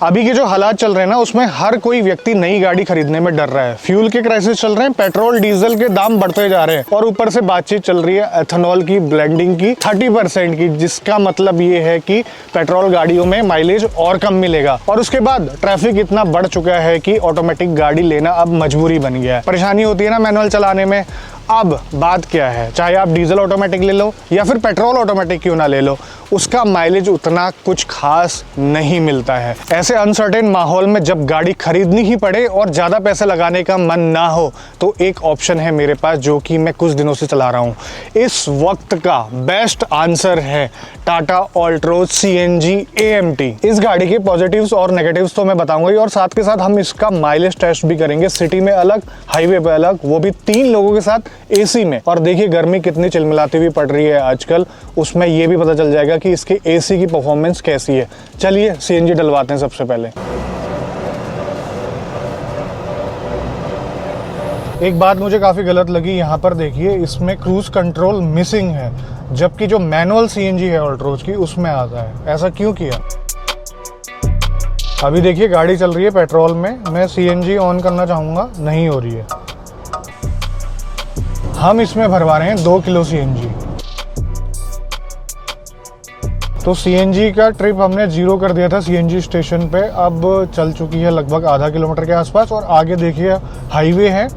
अभी के जो हालात चल रहे हैं ना, उसमें हर कोई व्यक्ति नई गाड़ी खरीदने में डर रहा है। फ्यूल के क्राइसिस चल रहे हैं, पेट्रोल डीजल के दाम बढ़ते जा रहे हैं और ऊपर से बातचीत चल रही है एथेनॉल की ब्लेंडिंग की 30% की, जिसका मतलब ये है कि पेट्रोल गाड़ियों में माइलेज और कम मिलेगा। और उसके बाद ट्रैफिक इतना बढ़ चुका है कि ऑटोमेटिक गाड़ी लेना अब मजबूरी बन गया है। परेशानी होती है ना मैनुअल चलाने में। अब बात क्या है, चाहे आप डीजल ऑटोमेटिक ले लो या फिर पेट्रोल ऑटोमेटिक क्यों ना ले लो, उसका माइलेज उतना कुछ खास नहीं मिलता है। ऐसे अनसर्टेन माहौल में जब गाड़ी खरीदनी ही पड़े और ज़्यादा पैसे लगाने का मन ना हो, तो एक ऑप्शन है मेरे पास जो कि मैं कुछ दिनों से चला रहा हूँ। इस वक्त का बेस्ट आंसर है टाटा ऑल्ट्रोज CNG AMT। इस गाड़ी के पॉजिटिव्स और नेगेटिव्स तो मैं बताऊंगा ही, और साथ के साथ हम इसका माइलेज टेस्ट भी करेंगे, सिटी में अलग, हाईवे पे अलग, वो भी 3 लोगों के साथ AC में। और देखिए गर्मी कितनी चिलमिलाती हुई पड़ रही है आजकल, उसमें ये भी पता चल जाएगा कि इसके AC की परफॉर्मेंस कैसी है। चलिए CNG डलवाते हैं सबसे पहले। एक बात मुझे काफ़ी गलत लगी, यहाँ पर देखिए इसमें क्रूज कंट्रोल मिसिंग है, जबकि जो मैनुअल CNG है ऑल्ट्रोज की उसमें आता है। ऐसा क्यों किया? अभी देखिए गाड़ी चल रही है पेट्रोल में, मैं CNG ऑन करना चाहूँगा, नहीं हो रही है। हम इसमें भरवा रहे हैं 2 किलो CNG। तो CNG का ट्रिप हमने 0 कर दिया था CNG स्टेशन पे, अब चल चुकी है लगभग आधा किलोमीटर के आसपास। और आगे देखिए हाईवे है,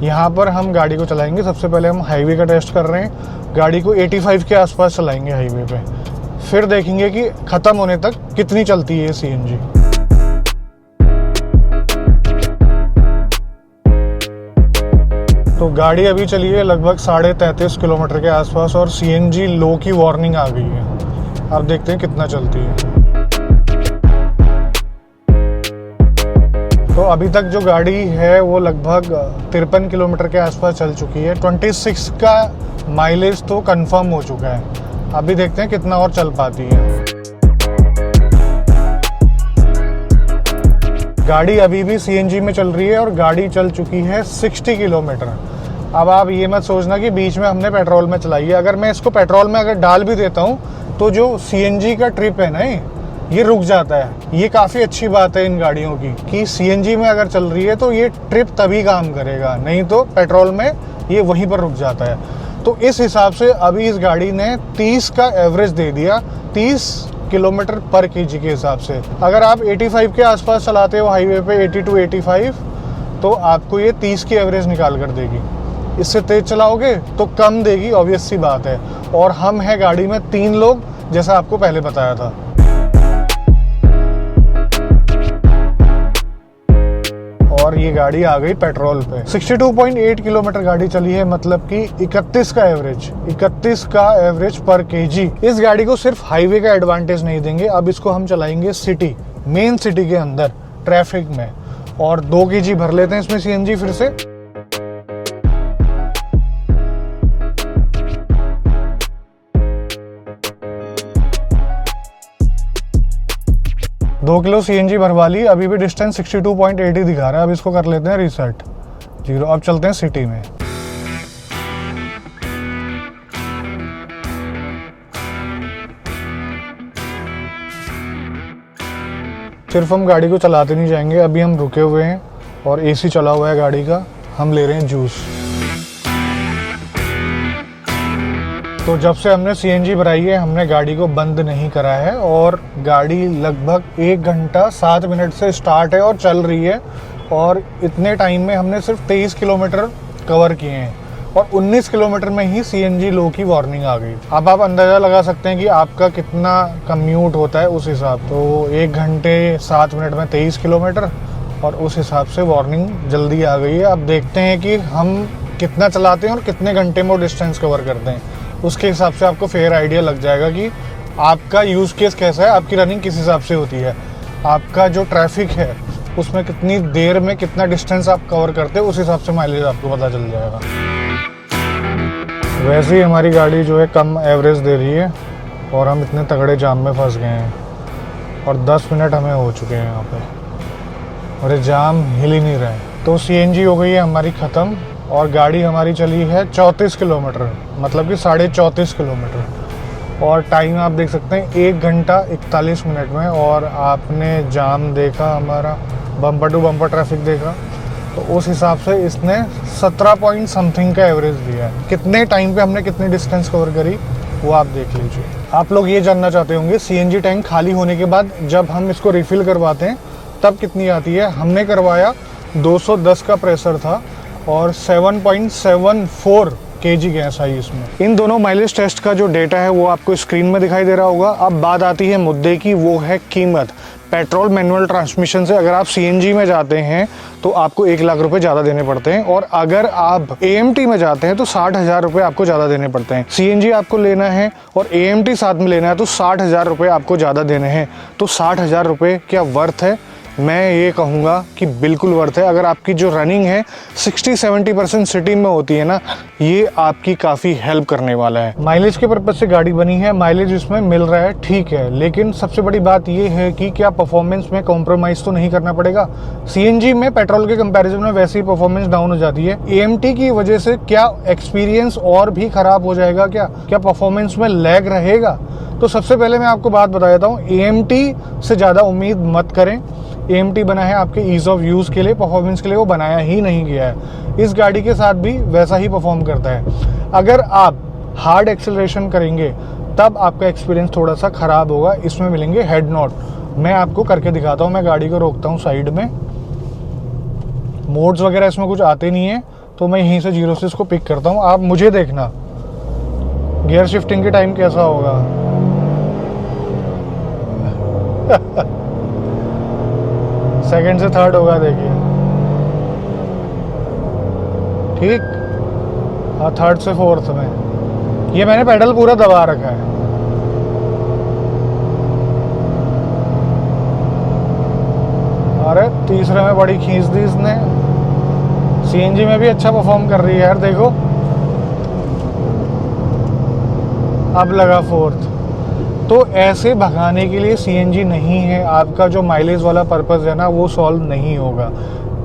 यहाँ पर हम गाड़ी को चलाएंगे। सबसे पहले हम हाईवे का टेस्ट कर रहे हैं, गाड़ी को 85 के आसपास चलाएंगे हाईवे पे, फिर देखेंगे कि ख़त्म होने तक कितनी चलती है CNG। तो गाड़ी अभी चली है लगभग 33.5 किलोमीटर के आसपास और CNG लो की वार्निंग आ गई है। अब देखते हैं कितना चलती है। तो अभी तक जो गाड़ी है वो लगभग 53 किलोमीटर के आसपास चल चुकी है। 26 का माइलेज तो कंफर्म हो चुका है। अभी देखते हैं कितना और चल पाती है। गाड़ी अभी भी CNG में चल रही है और गाड़ी चल चुकी है 60 किलोमीटर। अब आप ये मत सोचना कि बीच में हमने पेट्रोल में चलाई है। अगर मैं इसको पेट्रोल में अगर डाल भी देता हूँ तो जो CNG का ट्रिप है ना, ये रुक जाता है। ये काफ़ी अच्छी बात है इन गाड़ियों की कि CNG में अगर चल रही है तो ये ट्रिप तभी काम करेगा, नहीं तो पेट्रोल में ये वहीं पर रुक जाता है। तो इस हिसाब से अभी इस गाड़ी ने 30 का एवरेज दे दिया, 30 किलोमीटर पर kg के हिसाब से। अगर आप 85 के आसपास चलाते हो हाईवे पे, 80 to 85, तो आपको ये 30 की एवरेज निकाल कर देगी। इससे तेज चलाओगे तो कम देगी, ऑब्वियस सी बात है। और हम हैं गाड़ी में 3 लोग, जैसा आपको पहले बताया था। और ये गाड़ी आ गई पेट्रोल पे। 62.8 किलोमीटर गाड़ी चली है, मतलब कि 31 का एवरेज पर kg। इस गाड़ी को सिर्फ हाईवे का एडवांटेज नहीं देंगे, अब इसको हम चलाएंगे सिटी, मेन सिटी के अंदर ट्रैफिक में। और 2 kg भर लेते हैं इसमें CNG फिर से। दो किलो CNG भरवा ली। अभी भी डिस्टेंस 62.8 ही दिखा रहा है। अब इसको कर लेते हैं रीसेट 0। अब चलते हैं सिटी में। सिर्फ हम गाड़ी को चलाते नहीं जाएंगे, अभी हम रुके हुए हैं और AC चला हुआ है गाड़ी का। हम ले रहे हैं जूस। तो जब से हमने CNG भराई है, हमने गाड़ी को बंद नहीं करा है और गाड़ी लगभग 1 घंटा 7 मिनट से स्टार्ट है और चल रही है। और इतने टाइम में हमने सिर्फ 23 किलोमीटर कवर किए हैं और 19 किलोमीटर में ही CNG लो की वार्निंग आ गई। अब आप अंदाज़ा लगा सकते हैं कि आपका कितना कम्यूट होता है उस हिसाब। तो 1 घंटे 7 मिनट में 23 किलोमीटर और उस हिसाब से वार्निंग जल्दी आ गई है। अब देखते हैं कि हम कितना चलाते हैं और कितने घंटे में वो डिस्टेंस कवर करते हैं। उसके हिसाब से आपको फेयर आइडिया लग जाएगा कि आपका यूज़ केस कैसा है, आपकी रनिंग किस हिसाब से होती है, आपका जो ट्रैफिक है उसमें कितनी देर में कितना डिस्टेंस आप कवर करते हो, उस हिसाब से माइलेज आपको पता चल जाएगा। वैसे ही हमारी गाड़ी जो है कम एवरेज दे रही है और हम इतने तगड़े जाम में फंस गए हैं और 10 मिनट हमें हो चुके हैं यहाँ पे और ये जाम हिल ही नहीं रहा है। तो CNG हो गई है हमारी ख़त्म और गाड़ी हमारी चली है 34 किलोमीटर, मतलब कि 34.5 किलोमीटर। और टाइम आप देख सकते हैं 1 घंटा 41 मिनट में। और आपने जाम देखा, हमारा बम्पर टू बम्पर ट्रैफिक देखा, तो उस हिसाब से इसने 17 पॉइंट समथिंग का एवरेज दिया है। कितने टाइम पे हमने कितनी डिस्टेंस कवर करी वो आप देख लीजिए। आप लोग ये जानना चाहते होंगे सीएनजी टैंक खाली होने के बाद जब हम इसको रिफ़िल करवाते हैं तब कितनी आती है। हमने करवाया 210 का प्रेशर था और 7.74 kg गैस आई इसमें। इन दोनों माइलेज टेस्ट का जो डेटा है वो आपको स्क्रीन में दिखाई दे रहा होगा। अब बात आती है मुद्दे की, वो है कीमत। पेट्रोल मैनुअल ट्रांसमिशन से अगर आप सीएनजी में जाते हैं तो आपको 1 लाख रुपए ज़्यादा देने पड़ते हैं, और अगर आप एएमटी में जाते हैं तो 60,000 रुपये आपको ज़्यादा देने पड़ते हैं। सीएनजी आपको लेना है और एएमटी साथ में लेना है तो 60,000 रुपये आपको ज़्यादा देने हैं। तो 60,000 रुपये क्या वर्थ है? मैं ये कहूँगा कि बिल्कुल वर्थ है। अगर आपकी जो रनिंग है 60-70% सिटी में होती है ना, ये आपकी काफ़ी हेल्प करने वाला है। माइलेज के पर्पज से गाड़ी बनी है, माइलेज इसमें मिल रहा है, ठीक है, लेकिन सबसे बड़ी बात ये है कि क्या परफॉर्मेंस में कॉम्प्रोमाइज़ तो नहीं करना पड़ेगा। सीएनजी में पेट्रोल के कंपैरिजन में वैसे ही परफॉर्मेंस डाउन हो जाती है। एएमटी की वजह से क्या एक्सपीरियंस और भी ख़राब हो जाएगा? क्या परफॉर्मेंस में लैग रहेगा? तो सबसे पहले मैं आपको बात बता देता हूँ, एएमटी से ज़्यादा उम्मीद मत करें। एएमटी बना है आपके ईज़ ऑफ यूज़ के लिए, परफॉर्मेंस के लिए वो बनाया ही नहीं गया है। इस गाड़ी के साथ भी वैसा ही परफॉर्म करता है। अगर आप हार्ड एक्सेलरेशन करेंगे तब आपका एक्सपीरियंस थोड़ा सा ख़राब होगा। इसमें मिलेंगे हेड नॉट। मैं आपको करके दिखाता हूँ। मैं गाड़ी को रोकता हूँ साइड में, मोड्स वगैरह इसमें कुछ आते नहीं है, तो मैं यहीं से 0 से इसको पिक करता हूँ। आप मुझे देखना गियर शिफ्टिंग के टाइम कैसा होगा। सेकंड से थर्ड होगा, देखिए, ठीक। हाँ, थर्ड से फोर्थ में। ये मैंने पेडल पूरा दबा रखा है। अरे तीसरे में बड़ी खींच दी इसने। सीएनजी में भी अच्छा परफॉर्म कर रही है यार, देखो। अब लगा फोर्थ। तो ऐसे भगाने के लिए सीएनजी नहीं है। आपका जो माइलेज वाला पर्पस है ना, वो सॉल्व नहीं होगा।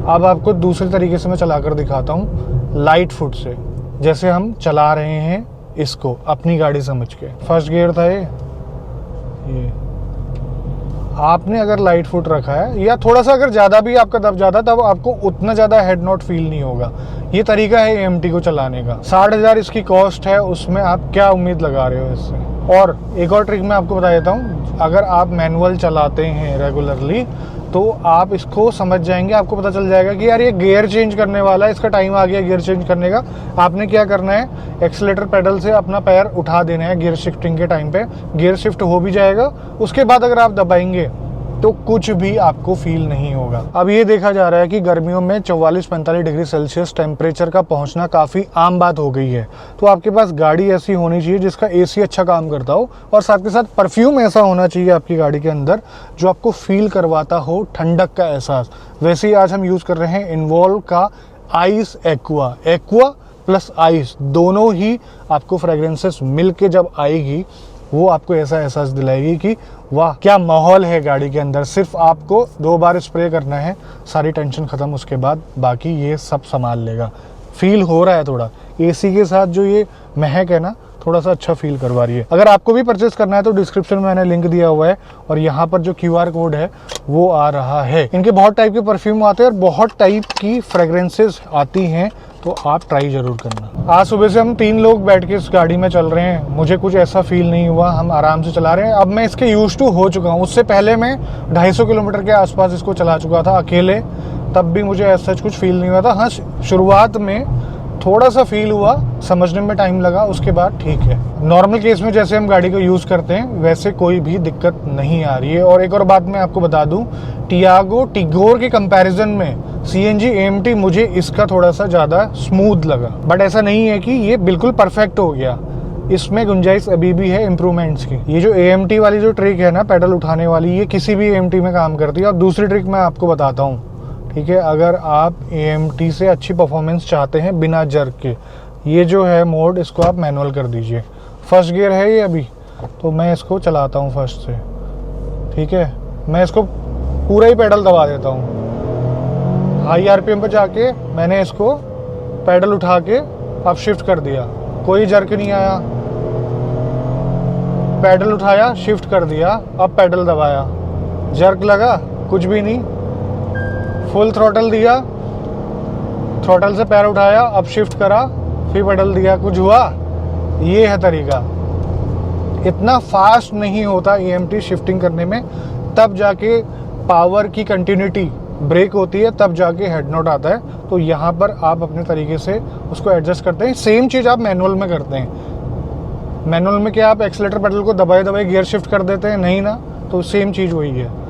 अब आपको दूसरे तरीके से मैं चलाकर दिखाता हूँ, लाइट फुट से। जैसे हम चला रहे हैं इसको अपनी गाड़ी समझ के। फर्स्ट गियर था ये आपने अगर लाइट फुट रखा है, या थोड़ा सा अगर ज़्यादा भी आपका दब जाता है, तब आपको उतना ज़्यादा हेड नॉट फील नहीं होगा। ये तरीका है एएमटी को चलाने का। 60,000 इसकी कॉस्ट है, उसमें आप क्या उम्मीद लगा रहे हो इससे? और एक और ट्रिक मैं आपको बता देता हूँ। अगर आप मैनुअल चलाते हैं रेगुलरली तो आप इसको समझ जाएंगे, आपको पता चल जाएगा कि यार ये गियर चेंज करने वाला है, इसका टाइम आ गया गियर चेंज करने का। आपने क्या करना है, एक्सीलेटर पेडल से अपना पैर उठा देना है गियर शिफ्टिंग के टाइम पे। गियर शिफ्ट हो भी जाएगा, उसके बाद अगर आप दबाएंगे तो कुछ भी आपको फील नहीं होगा। अब ये देखा जा रहा है कि गर्मियों में 44-45 डिग्री सेल्सियस टेम्परेचर का पहुंचना काफ़ी आम बात हो गई है। तो आपके पास गाड़ी ऐसी होनी चाहिए जिसका एसी अच्छा काम करता हो, और साथ के साथ परफ्यूम ऐसा होना चाहिए आपकी गाड़ी के अंदर जो आपको फील करवाता हो ठंडक का एहसास। वैसे ही आज हम यूज़ कर रहे हैं इन्वॉल्व का ice aqua. Aqua plus ice दोनों ही आपको फ्रेग्रेंसेस मिल के जब आएगी, वो आपको ऐसा एहसास दिलाएगी कि वाह क्या माहौल है गाड़ी के अंदर। सिर्फ आपको 2 बार स्प्रे करना है, सारी टेंशन ख़त्म, उसके बाद बाकी ये सब संभाल लेगा। फील हो रहा है थोड़ा एसी के साथ जो ये महक है ना, थोड़ा सा अच्छा फील करवा रही है। अगर आपको भी परचेस करना है तो डिस्क्रिप्शन में मैंने लिंक दिया हुआ है, और यहाँ पर जो QR कोड है वो आ रहा है। इनके बहुत टाइप के परफ्यूम आते हैं और बहुत टाइप की फ्रेग्रेंसेस आती हैं, तो आप ट्राई जरूर करना। आज सुबह से हम 3 लोग बैठ के इस गाड़ी में चल रहे हैं, मुझे कुछ ऐसा फील नहीं हुआ, हम आराम से चला रहे हैं। अब मैं इसके यूज टू हो चुका हूँ। उससे पहले मैं 250 किलोमीटर के आसपास इसको चला चुका था अकेले, तब भी मुझे ऐसा कुछ फील नहीं हुआ था। हाँ, शुरुआत में थोड़ा सा फील हुआ, समझने में टाइम लगा, उसके बाद ठीक है। नॉर्मल केस में जैसे हम गाड़ी को यूज़ करते हैं वैसे कोई भी दिक्कत नहीं आ रही है। और एक और बात मैं आपको बता दूं, टियागो टिगोर के कंपैरिजन में सीएनजी एएमटी मुझे इसका थोड़ा सा ज़्यादा स्मूथ लगा। बट ऐसा नहीं है कि ये बिल्कुल परफेक्ट हो गया, इसमें गुंजाइश अभी भी है इम्प्रूवमेंट्स की। ये जो एएमटी वाली जो ट्रिक है ना, पेडल उठाने वाली, ये किसी भी एएमटी में काम करती है। और दूसरी ट्रिक मैं आपको बताता हूँ, ठीक है। अगर आप एएमटी से अच्छी परफॉर्मेंस चाहते हैं बिना जर्क के, ये जो है मोड, इसको आप मैनुअल कर दीजिए। फर्स्ट गियर है ये अभी, तो मैं इसको चलाता हूँ फर्स्ट से, ठीक है। मैं इसको पूरा ही पेडल दबा देता हूँ। हाई आरपीएम पर जाके मैंने इसको पेडल उठा के अब शिफ्ट कर दिया, कोई जर्क नहीं आया। पैडल उठाया, शिफ्ट कर दिया, अब पैडल दबाया, जर्क लगा, कुछ भी नहीं। फुल थ्रॉटल दिया, थ्रॉटल से पैर उठाया, अब शिफ्ट करा, फिर पैडल दिया, कुछ हुआ? ये है तरीका। इतना फास्ट नहीं होता EMT शिफ्टिंग करने में, तब जाके पावर की कंटिन्यूटी ब्रेक होती है, तब जाके हेड नोट आता है। तो यहाँ पर आप अपने तरीके से उसको एडजस्ट करते हैं। सेम चीज़ आप मैनुअल में करते हैं। मैनुअल में क्या आप एक्सीलेटर पेडल को दबाए दबाए गियर शिफ्ट कर देते हैं? नहीं ना। तो सेम चीज़ वही है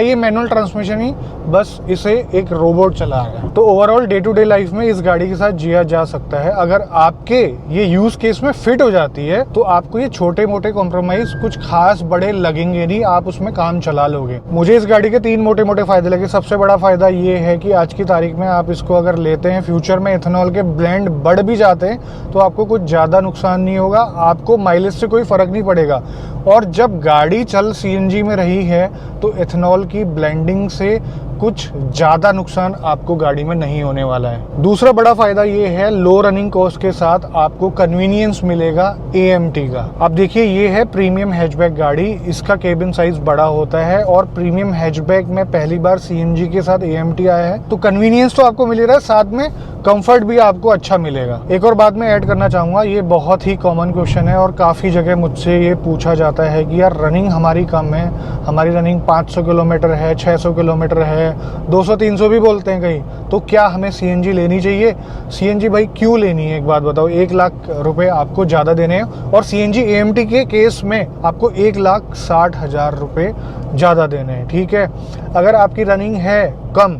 ये मैनुअल ट्रांसमिशन ही, बस इसे एक रोबोट चला रहा है। तो overall day to day life में इस गाड़ी के साथ जिया जा सकता है। अगर आपके ये यूज केस में फिट हो जाती है तो आपको ये छोटे मोटे कॉम्प्रोमाइज कुछ खास बड़े लगेंगे नहीं, आप उसमें काम चला लोगे। मुझे इस गाड़ी के 3 मोटे मोटे फायदे लगे। सबसे बड़ा फायदा ये है कि आज की तारीख में आप इसको अगर लेते हैं, फ्यूचर में इथेनॉल के ब्लेंड बढ़ भी जाते हैं तो आपको कुछ ज़्यादा नुकसान नहीं होगा, आपको माइलेज से कोई फर्क नहीं पड़ेगा। और जब गाड़ी चल CNG में रही है तो इथेनॉल की ब्लेंडिंग से कुछ ज़्यादा नुकसान आपको गाड़ी में नहीं होने वाला है। दूसरा बड़ा फायदा ये है, लो रनिंग कॉस्ट के साथ आपको कन्वीनियंस मिलेगा AMT का। अब देखिए, ये है प्रीमियम हैचबैक गाड़ी, इसका केबिन साइज बड़ा होता है और प्रीमियम हैचबैक में पहली बार CNG के साथ AMT आया है। तो कन्वीनियंस तो आपको मिल रहा है, साथ में कंफर्ट भी आपको अच्छा मिलेगा। एक और बात मैं ऐड करना चाहूँगा, ये बहुत ही कॉमन क्वेश्चन है और काफ़ी जगह मुझसे ये पूछा जाता है कि यार रनिंग हमारी कम है, हमारी रनिंग 500 किलोमीटर है, 600 किलोमीटर है, 200-300 भी बोलते हैं कहीं, तो क्या हमें CNG लेनी चाहिए? CNG भाई क्यों लेनी है, एक बात बताओ। 1 लाख रुपए आपको ज़्यादा देने हैं और CNG AMT के केस में आपको 1,60,000 रुपये ज़्यादा देने हैं, ठीक है। अगर आपकी रनिंग है कम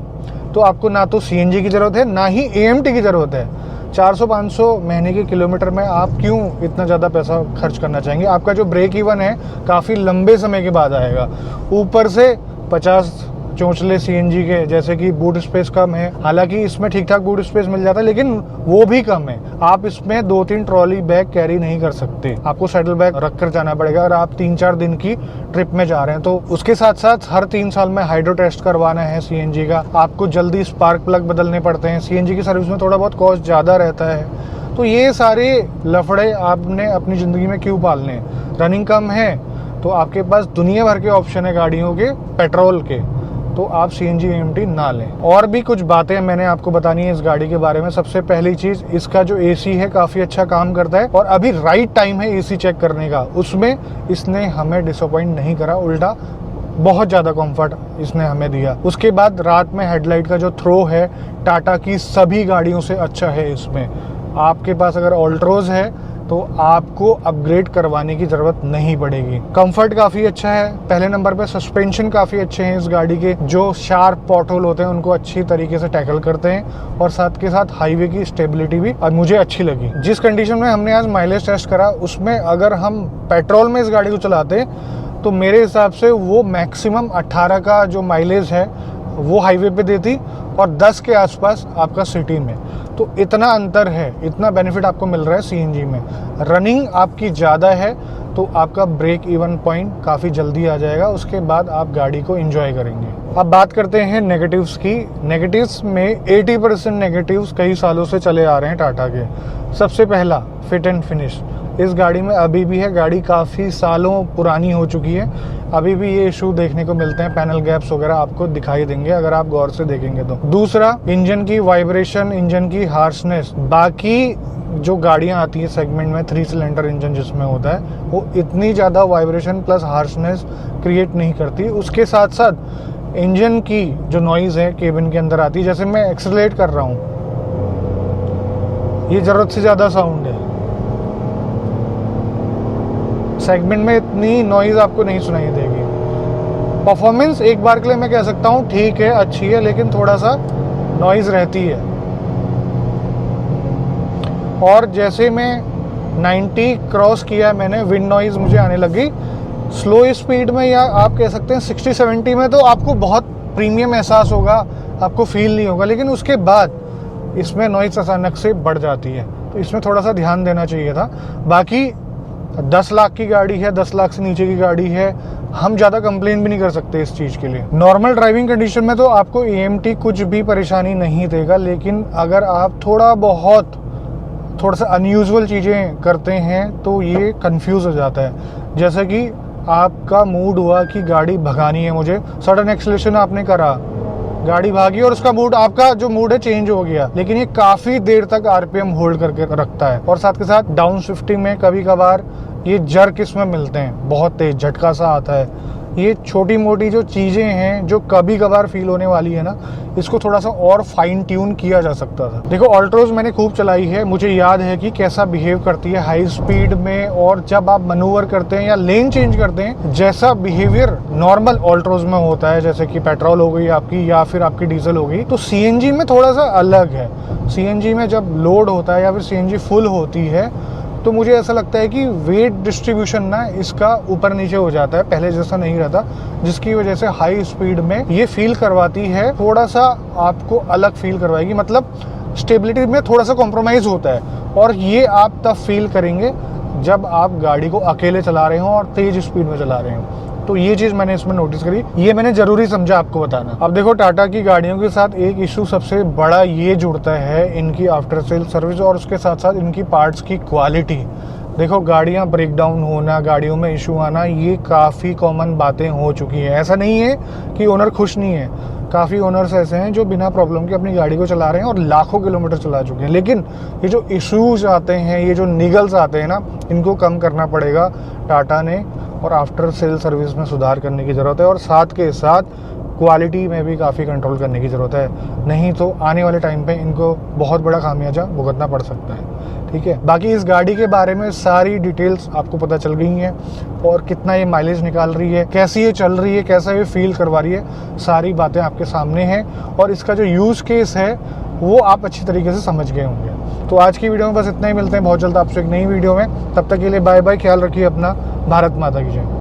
तो आपको ना तो CNG की ज़रूरत है, ना ही AMT की ज़रूरत है। 400-500 महीने के किलोमीटर में आप क्यों इतना ज़्यादा पैसा खर्च करना चाहेंगे? आपका जो ब्रेक इवन है काफ़ी लंबे समय के बाद आएगा। ऊपर से 50 चोंचले CNG के, जैसे कि बूट स्पेस कम है, हालांकि इसमें ठीक ठाक बूट स्पेस मिल जाता है लेकिन वो भी कम है। आप इसमें 2-3 ट्रॉली बैग कैरी नहीं कर सकते, आपको सैडल बैग रख कर जाना पड़ेगा। अगर आप 3-4 दिन की ट्रिप में जा रहे हैं तो उसके साथ साथ हर 3 साल में हाइड्रो टेस्ट करवाना है CNG का, आपको जल्दी स्पार्क प्लग बदलने पड़ते हैं। CNG की सर्विस में थोड़ा बहुत कॉस्ट ज़्यादा रहता है। तो ये सारे लफड़े आपने अपनी ज़िंदगी में क्यों पालने हैं? रनिंग कम है तो आपके पास दुनिया भर के ऑप्शन है गाड़ियों के, पेट्रोल के, तो आप CNG AMT ना लें। और भी कुछ बातें मैंने आपको बतानी है इस गाड़ी के बारे में। सबसे पहली चीज़, इसका जो AC है काफ़ी अच्छा काम करता है और अभी राइट टाइम है AC चेक करने का, उसमें इसने हमें डिसअपॉइंट नहीं करा, उल्टा बहुत ज़्यादा कंफर्ट इसने हमें दिया। उसके बाद रात में हेडलाइट का जो थ्रो है टाटा की सभी गाड़ियों से अच्छा है। इसमें आपके पास अगर ऑल्ट्रोज है तो आपको अपग्रेड करवाने की ज़रूरत नहीं पड़ेगी। कंफर्ट काफ़ी अच्छा है। पहले नंबर पे सस्पेंशन काफ़ी अच्छे हैं इस गाड़ी के, जो शार्प पॉट होल होते हैं उनको अच्छी तरीके से टैकल करते हैं और साथ के साथ हाईवे की स्टेबिलिटी भी अब मुझे अच्छी लगी। जिस कंडीशन में हमने आज माइलेज टेस्ट करा उसमें अगर हम पेट्रोल में इस गाड़ी को चलाते तो मेरे हिसाब से वो मैक्सिमम 18 का जो माइलेज है वो हाईवे पे देती और 10 के आसपास आपका सिटी में। तो इतना अंतर है, इतना बेनिफिट आपको मिल रहा है CNG में। रनिंग आपकी ज़्यादा है तो आपका ब्रेक इवन पॉइंट काफ़ी जल्दी आ जाएगा, उसके बाद आप गाड़ी को एंजॉय करेंगे। अब बात करते हैं नेगेटिव्स की। नेगेटिव्स में 80% नेगेटिव्स कई सालों से चले आ रहे हैं टाटा के। सबसे पहला, फिट एंड फिनिश। इस गाड़ी में अभी भी है, गाड़ी काफ़ी सालों पुरानी हो चुकी है, अभी भी ये इशू देखने को मिलते हैं, पैनल गैप्स वगैरह आपको दिखाई देंगे अगर आप गौर से देखेंगे तो। दूसरा, इंजन की वाइब्रेशन, इंजन की हार्शनेस। बाकी जो गाड़ियां आती है सेगमेंट में 3 सिलेंडर इंजन जिसमें होता है वो इतनी ज़्यादा वाइब्रेशन प्लस हार्शनेस क्रिएट नहीं करती। उसके साथ साथ इंजन की जो नॉइज़ है केबिन के अंदर आती है, जैसे मैं एक्सेलरेट कर रहा हूँ, ये ज़रूरत से ज़्यादा साउंड है। सेगमेंट में इतनी नॉइज़ आपको नहीं सुनाई देगी। परफॉर्मेंस एक बार के लिए मैं कह सकता हूँ ठीक है, अच्छी है, लेकिन थोड़ा सा नॉइज़ रहती है। और जैसे मैं 90 क्रॉस किया मैंने, विंड नॉइज़ मुझे आने लगी। स्लो स्पीड में या आप कह सकते हैं 60-70 में तो आपको बहुत प्रीमियम एहसास होगा, आपको फील नहीं होगा, लेकिन उसके बाद इसमें नॉइज़ अचानक से बढ़ जाती है, तो इसमें थोड़ा सा ध्यान देना चाहिए था। बाकी 10 लाख की गाड़ी है, 10 लाख से नीचे की गाड़ी है, हम ज़्यादा कंप्लेन भी नहीं कर सकते इस चीज़ के लिए। नॉर्मल ड्राइविंग कंडीशन में तो आपको AMT कुछ भी परेशानी नहीं देगा, लेकिन अगर आप थोड़ा सा अनयूजुअल चीज़ें करते हैं तो ये कंफ्यूज हो जाता है। जैसे कि आपका मूड हुआ कि गाड़ी भगानी है मुझे, सडन एक्सीलरेशन आपने करा, गाड़ी भागी और उसका मूड, आपका जो मूड है चेंज हो गया, लेकिन ये काफ़ी देर तक आरपीएम होल्ड करके रखता है। और साथ के साथ डाउन शिफ्टिंग में कभी कभार ये जर्क इसमें मिलते हैं, बहुत तेज झटका सा आता है। ये छोटी मोटी जो चीज़ें हैं जो कभी कभार फील होने वाली है ना, इसको थोड़ा सा और फाइन ट्यून किया जा सकता था। देखो ऑल्ट्रोज मैंने खूब चलाई है, मुझे याद है कि कैसा बिहेव करती है हाई स्पीड में, और जब आप मनूवर करते हैं या लेन चेंज करते हैं, जैसा बिहेवियर नॉर्मल ऑल्ट्रोज में होता है, जैसे कि पेट्रोल हो गई आपकी या फिर आपकी डीजल हो गई, तो सीएनजी में थोड़ा सा अलग है। सीएनजी में जब लोड होता है या फिर सीएनजी फुल होती है तो मुझे ऐसा लगता है कि वेट डिस्ट्रीब्यूशन ना इसका ऊपर नीचे हो जाता है, पहले जैसा नहीं रहता, जिसकी वजह से हाई स्पीड में ये फील करवाती है, थोड़ा सा आपको अलग फील करवाएगी, मतलब स्टेबिलिटी में थोड़ा सा कॉम्प्रोमाइज़ होता है। और ये आप तब फील करेंगे जब आप गाड़ी को अकेले चला रहे हो और तेज स्पीड में चला रहे हो। तो ये चीज़ मैंने इसमें नोटिस करी, ये मैंने ज़रूरी समझा आपको बताना। अब देखो टाटा की गाड़ियों के साथ एक इशू सबसे बड़ा ये जुड़ता है इनकी आफ्टर सेल सर्विस और उसके साथ साथ इनकी पार्ट्स की क्वालिटी। देखो गाड़ियाँ ब्रेक डाउन होना, गाड़ियों में इशू आना, ये काफ़ी कॉमन बातें हो चुकी हैं। ऐसा नहीं है कि ओनर खुश नहीं है, काफ़ी ओनर्स ऐसे हैं जो बिना प्रॉब्लम के अपनी गाड़ी को चला रहे हैं और लाखों किलोमीटर चला चुके हैं। लेकिन ये जो इश्यूज आते हैं, ये जो निगल्स आते हैं ना, इनको कम करना पड़ेगा टाटा ने, और आफ्टर सेल सर्विस में सुधार करने की ज़रूरत है, और साथ के साथ क्वालिटी में भी काफ़ी कंट्रोल करने की ज़रूरत है। नहीं तो आने वाले टाइम पे इनको बहुत बड़ा खामियाजा भुगतना पड़ सकता है। ठीक है, बाकी इस गाड़ी के बारे में सारी डिटेल्स आपको पता चल गई हैं, और कितना ये माइलेज निकाल रही है, कैसी ये चल रही है, कैसा ये फील करवा रही है, सारी बातें आपके सामने हैं। और इसका जो यूज़ केस है वो आप अच्छी तरीके से समझ गए होंगे। तो आज की वीडियो में बस इतना ही, मिलते हैं बहुत जल्द आपसे एक नई वीडियो में। तब तक के लिए बाय बाय, ख्याल रखिए अपना। भारत माता की जय।